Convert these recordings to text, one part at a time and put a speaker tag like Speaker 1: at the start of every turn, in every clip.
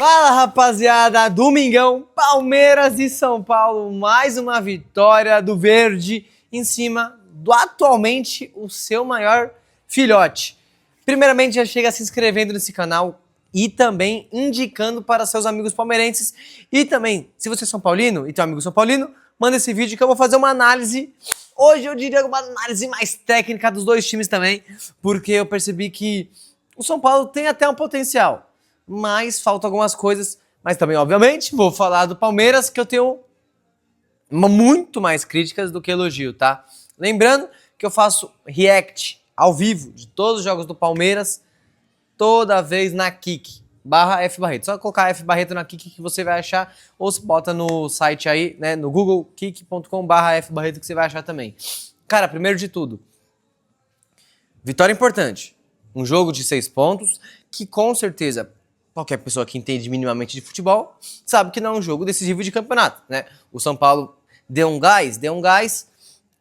Speaker 1: Fala, rapaziada, domingão, Palmeiras e São Paulo, mais uma vitória do Verde em cima do atualmente o seu maior filhote. Primeiramente, já chega se inscrevendo nesse canal e também indicando para seus amigos palmeirenses. E também, se você é São Paulino e tem um amigo São Paulino, manda esse vídeo que eu vou fazer uma análise. Hoje eu diria uma análise mais técnica dos dois times também, porque eu percebi que o São Paulo tem até um potencial, mas faltam algumas coisas. Mas também, obviamente, vou falar do Palmeiras, que eu tenho muito mais críticas do que elogio, tá? Lembrando que eu faço react ao vivo de todos os jogos do Palmeiras, toda vez na Kik /F Barreto. Só colocar F Barreto na Kik que você vai achar, ou se bota no site aí, né, no Google, kik.com/F Barreto, que você vai achar também. Cara, primeiro de tudo, vitória importante. Um jogo de 6 pontos, que com certeza qualquer pessoa que entende minimamente de futebol sabe que não é um jogo decisivo de campeonato, né? O São Paulo deu um gás,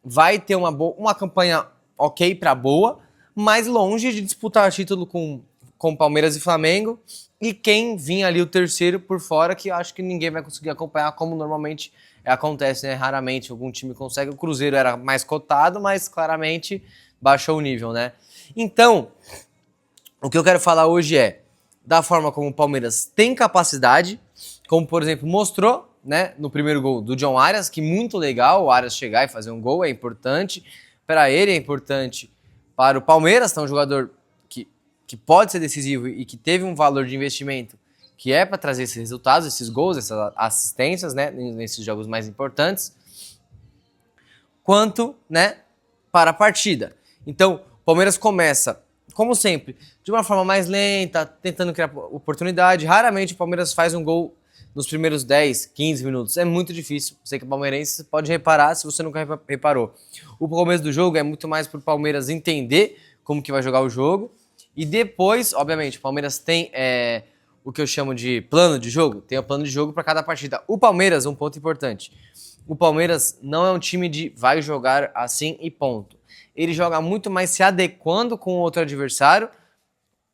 Speaker 1: vai ter uma campanha ok para boa, mas longe de disputar título com Palmeiras e Flamengo, e quem vinha ali o terceiro por fora, que eu acho que ninguém vai conseguir acompanhar, como normalmente acontece, né? Raramente algum time consegue. O Cruzeiro era mais cotado, mas claramente baixou o nível, né? Então, o que eu quero falar hoje é da forma como o Palmeiras tem capacidade, como, por exemplo, mostrou, né, no primeiro gol do John Arias, que muito legal o Arias chegar e fazer um gol, é importante para ele, é importante para o Palmeiras, tá um jogador que pode ser decisivo e que teve um valor de investimento que é para trazer esses resultados, esses gols, essas assistências, né, nesses jogos mais importantes, quanto, né, para a partida. Então, o Palmeiras começa, como sempre, de uma forma mais lenta, tentando criar oportunidade. Raramente o Palmeiras faz um gol nos primeiros 10, 15 minutos. É muito difícil. Você que é palmeirense pode reparar se você nunca reparou. O começo do jogo é muito mais para o Palmeiras entender como que vai jogar o jogo. E depois, obviamente, o Palmeiras tem o que eu chamo de plano de jogo. Tem o plano de jogo para cada partida. O Palmeiras, um ponto importante. O Palmeiras não é um time de vai jogar assim e ponto. Ele joga muito mais se adequando com o outro adversário.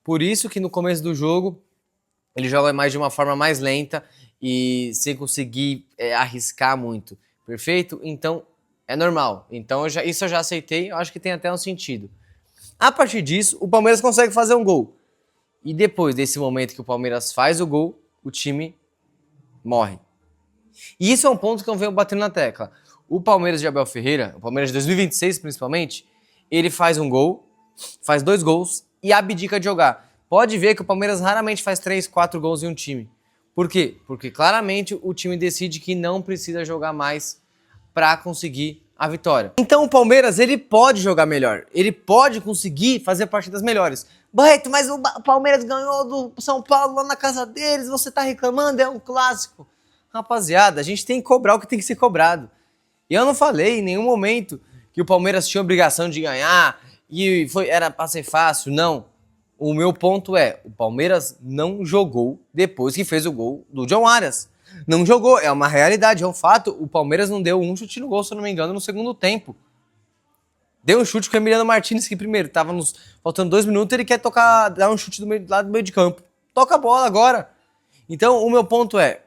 Speaker 1: Por isso que no começo do jogo ele joga mais de uma forma mais lenta e sem conseguir arriscar muito. Perfeito? Então é normal. Então isso eu já aceitei, eu acho que tem até um sentido. A partir disso, o Palmeiras consegue fazer um gol. E depois desse momento que o Palmeiras faz o gol, o time morre. E isso é um ponto que eu venho batendo na tecla. O Palmeiras de Abel Ferreira, o Palmeiras de 2026 principalmente, ele faz um gol, faz 2 gols e abdica de jogar. Pode ver que o Palmeiras raramente faz 3, 4 gols em um time. Por quê? Porque claramente o time decide que não precisa jogar mais para conseguir a vitória. Então o Palmeiras, ele pode jogar melhor, ele pode conseguir fazer partidas melhores. Barreto, mas o Palmeiras ganhou do São Paulo lá na casa deles, você tá reclamando, é um clássico. Rapaziada, a gente tem que cobrar o que tem que ser cobrado. E eu não falei em nenhum momento que o Palmeiras tinha obrigação de ganhar e era pra ser fácil, não. O meu ponto é, o Palmeiras não jogou depois que fez o gol do John Arias. Não jogou, é uma realidade, é um fato. O Palmeiras não deu um chute no gol, se eu não me engano, no segundo tempo. Deu um chute com o Emiliano Martínez, que primeiro, tava faltando 2 minutos, ele quer dar um chute lá do meio de campo. Toca a bola agora. Então, o meu ponto é,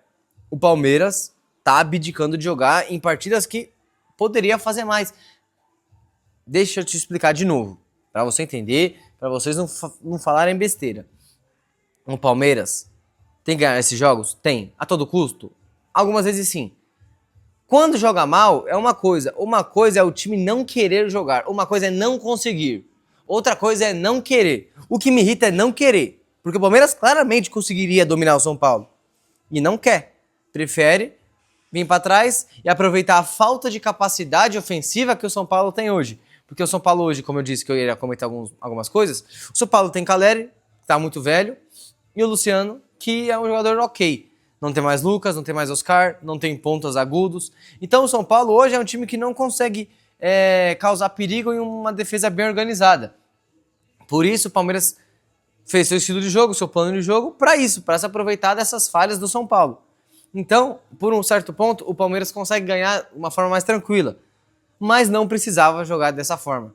Speaker 1: o Palmeiras tá abdicando de jogar em partidas que poderia fazer mais. Deixa eu te explicar de novo, para você entender, para vocês não falarem besteira. O Palmeiras tem que ganhar esses jogos? Tem. A todo custo? Algumas vezes sim. Quando joga mal, é uma coisa. Uma coisa é o time não querer jogar. Uma coisa é não conseguir. Outra coisa é não querer. O que me irrita é não querer. Porque o Palmeiras claramente conseguiria dominar o São Paulo. E não quer. Prefere vir para trás e aproveitar a falta de capacidade ofensiva que o São Paulo tem hoje. Porque o São Paulo hoje, como eu disse que eu ia comentar algumas coisas, o São Paulo tem Caleri, que tá muito velho, e o Luciano, que é um jogador ok. Não tem mais Lucas, não tem mais Oscar, não tem pontas agudos. Então o São Paulo hoje é um time que não consegue causar perigo em uma defesa bem organizada. Por isso o Palmeiras fez seu estilo de jogo, seu plano de jogo, para isso, para se aproveitar dessas falhas do São Paulo. Então, por um certo ponto, o Palmeiras consegue ganhar de uma forma mais tranquila. Mas não precisava jogar dessa forma.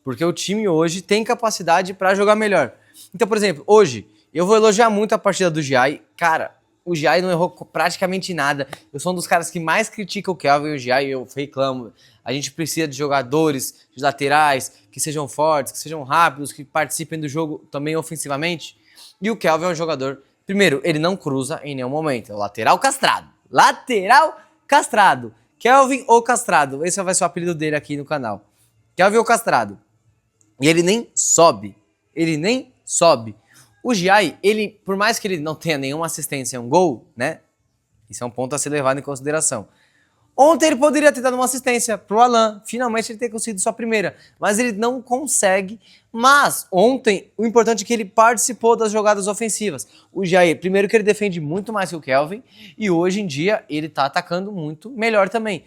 Speaker 1: Porque o time hoje tem capacidade para jogar melhor. Então, por exemplo, hoje, eu vou elogiar muito a partida do Giai. Cara, O Giai não errou praticamente nada. Eu sou um dos caras que mais critica o Kelvin e o Giai, eu reclamo. A gente precisa de jogadores, de laterais, que sejam fortes, que sejam rápidos, que participem do jogo também ofensivamente. E o Kelvin é um jogador... Primeiro, ele não cruza em nenhum momento. É o lateral castrado. Lateral castrado. Kelvin ou castrado. Esse vai ser o apelido dele aqui no canal. Kelvin ou castrado. E ele nem sobe. Ele nem sobe. O Giai, ele, por mais que ele não tenha nenhuma assistência, um gol, né? Isso é um ponto a ser levado em consideração. Ontem ele poderia ter dado uma assistência pro Alan. Finalmente ele ter conseguido sua primeira. Mas ele não consegue. Mas ontem, o importante é que ele participou das jogadas ofensivas. O Giai, primeiro que ele defende muito mais que o Kelvin. E hoje em dia ele tá atacando muito melhor também.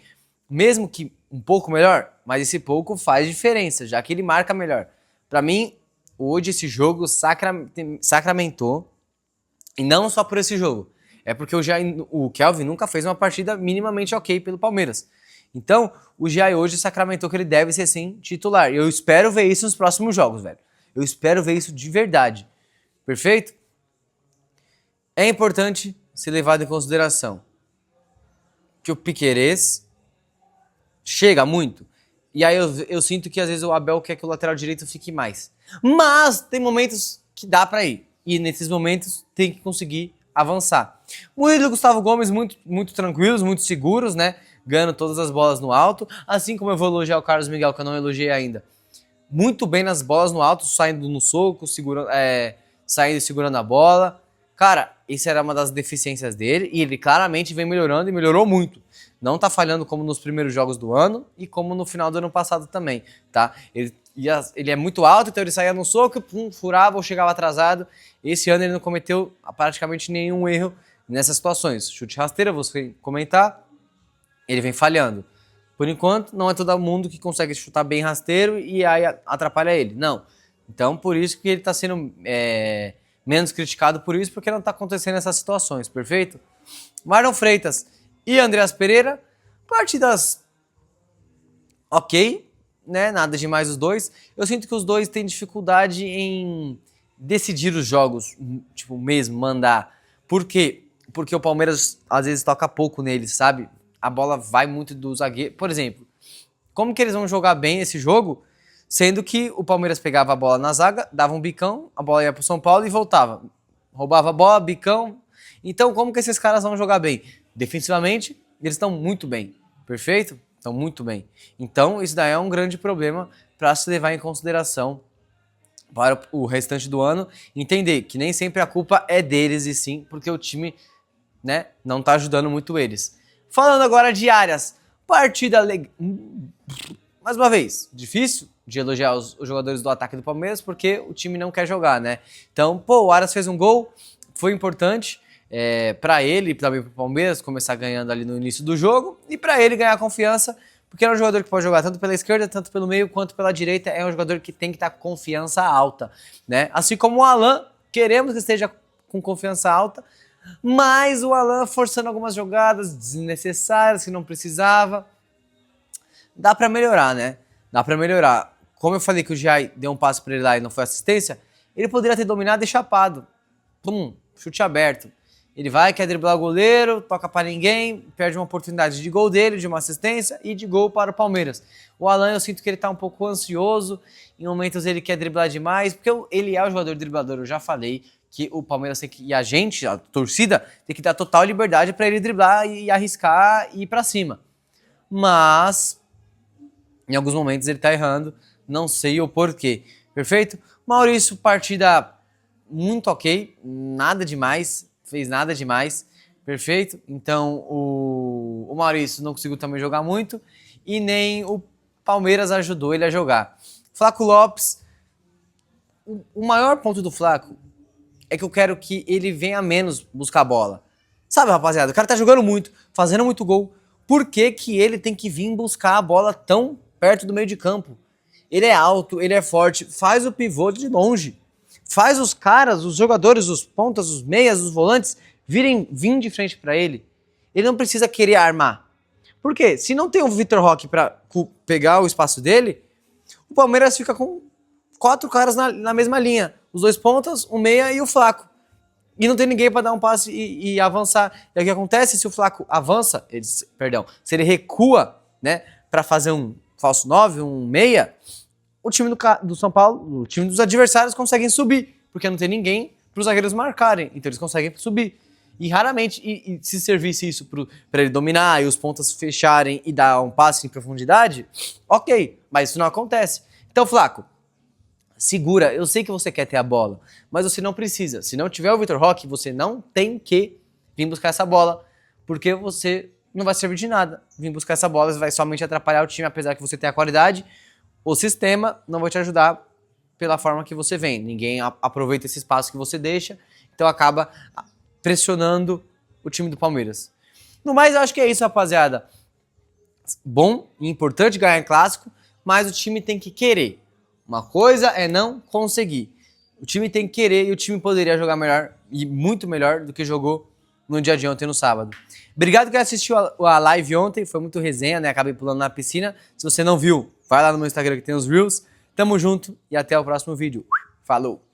Speaker 1: Mesmo que um pouco melhor, mas esse pouco faz diferença, já que ele marca melhor. Pra mim, hoje esse jogo sacramentou, e não só por esse jogo, é porque o Kelvin nunca fez uma partida minimamente ok pelo Palmeiras. Então, o Giai hoje sacramentou que ele deve ser sim titular. E eu espero ver isso nos próximos jogos, velho. Eu espero ver isso de verdade. Perfeito? É importante ser levado em consideração que o Piquerez chega muito. E aí eu sinto que às vezes o Abel quer que o lateral direito fique mais. Mas tem momentos que dá pra ir. E nesses momentos tem que conseguir avançar. Murilo e Gustavo Gomes muito tranquilos, muito seguros, né? Ganhando todas as bolas no alto. Assim como eu vou elogiar o Carlos Miguel, que eu não elogiei ainda. Muito bem nas bolas no alto, saindo no soco, saindo e segurando a bola. Cara, isso era uma das deficiências dele. E ele claramente vem melhorando e melhorou muito. Não tá falhando como nos primeiros jogos do ano e como no final do ano passado também, tá? Ele é muito alto, então ele saía no soco, pum, furava ou chegava atrasado. Esse ano ele não cometeu praticamente nenhum erro nessas situações. Chute rasteira, você comentar, ele vem falhando. Por enquanto, não é todo mundo que consegue chutar bem rasteiro e aí atrapalha ele. Não. Então, por isso que ele tá sendo menos criticado por isso, porque não tá acontecendo essas situações, perfeito? Marlon Freitas e Andreas Pereira, partidas ok, né? Nada demais os dois. Eu sinto que os dois têm dificuldade em decidir os jogos, tipo, mesmo, mandar. Por quê? Porque o Palmeiras às vezes toca pouco neles, sabe? A bola vai muito do zagueiro. Por exemplo, como que eles vão jogar bem esse jogo, sendo que o Palmeiras pegava a bola na zaga, dava um bicão, a bola ia pro São Paulo e voltava. Roubava a bola, bicão. Então, como que esses caras vão jogar bem? Defensivamente, eles estão muito bem. Perfeito? Estão muito bem. Então, isso daí é um grande problema para se levar em consideração para o restante do ano. Entender que nem sempre a culpa é deles, e sim porque o time, né, não tá ajudando muito eles. Falando agora de áreas. Partida legal. Mais uma vez, difícil de elogiar os jogadores do ataque do Palmeiras porque o time não quer jogar, né? Então, o Aras fez um gol, foi importante. Para ele e também para o Palmeiras começar ganhando ali no início do jogo e para ele ganhar confiança, porque é um jogador que pode jogar tanto pela esquerda, tanto pelo meio, quanto pela direita. É um jogador que tem que estar com confiança alta, né? Assim como o Alan, queremos que esteja com confiança alta, mas o Alan forçando algumas jogadas desnecessárias que não precisava. Dá para melhorar, né? Dá para melhorar. Como eu falei que o Giai deu um passo para ele lá e não foi assistência, ele poderia ter dominado e chapado. Pum, chute aberto. Ele vai, quer driblar o goleiro, toca para ninguém, perde uma oportunidade de gol dele, de uma assistência e de gol para o Palmeiras. O Alan, eu sinto que ele tá um pouco ansioso, em momentos ele quer driblar demais, porque ele é o jogador driblador, eu já falei que o Palmeiras tem que, e a gente, a torcida, tem que dar total liberdade para ele driblar e arriscar e ir para cima. Mas, em alguns momentos ele tá errando, não sei o porquê. Perfeito? Maurício, partida muito ok, nada demais. Fez nada demais, perfeito? Então o Maurício não conseguiu também jogar muito e nem o Palmeiras ajudou ele a jogar. Flaco Lopes, o maior ponto do Flaco é que eu quero que ele venha menos buscar a bola. Sabe, rapaziada, o cara tá jogando muito, fazendo muito gol, por que que ele tem que vir buscar a bola tão perto do meio de campo? Ele é alto, ele é forte, faz o pivô de longe. Faz os caras, os jogadores, os pontas, os meias, os volantes, virem de frente para ele. Ele não precisa querer armar. Por quê? Se não tem o Vitor Roque para pegar o espaço dele, o Palmeiras fica com 4 caras na mesma linha. Os 2 pontas, o meia e o Flaco. e não tem ninguém para dar um passe e avançar. E o que acontece se o Flaco avança, se ele recua, né, para fazer um falso 9, um meia, o time do São Paulo, o time dos adversários conseguem subir, porque não tem ninguém para os zagueiros marcarem, então eles conseguem subir. E raramente, se servisse isso para ele dominar e os pontas fecharem e dar um passe em profundidade, ok, mas isso não acontece. Então, Flaco, segura, eu sei que você quer ter a bola, mas você não precisa. Se não tiver o Vitor Roque, você não tem que vir buscar essa bola, porque você não vai servir de nada. Vir buscar essa bola vai somente atrapalhar o time, apesar que você tenha a qualidade, o sistema não vai te ajudar pela forma que você vem. Ninguém aproveita esse espaço que você deixa, então acaba pressionando o time do Palmeiras. No mais, eu acho que é isso, rapaziada. Bom e importante ganhar em clássico, mas o time tem que querer. Uma coisa é não conseguir. O time tem que querer e o time poderia jogar melhor e muito melhor do que jogou no dia de ontem, no sábado. Obrigado que assistiu a live ontem, foi muito resenha, né? Acabei pulando na piscina. Se você não viu, vai lá no meu Instagram que tem os Reels. Tamo junto e até o próximo vídeo. Falou!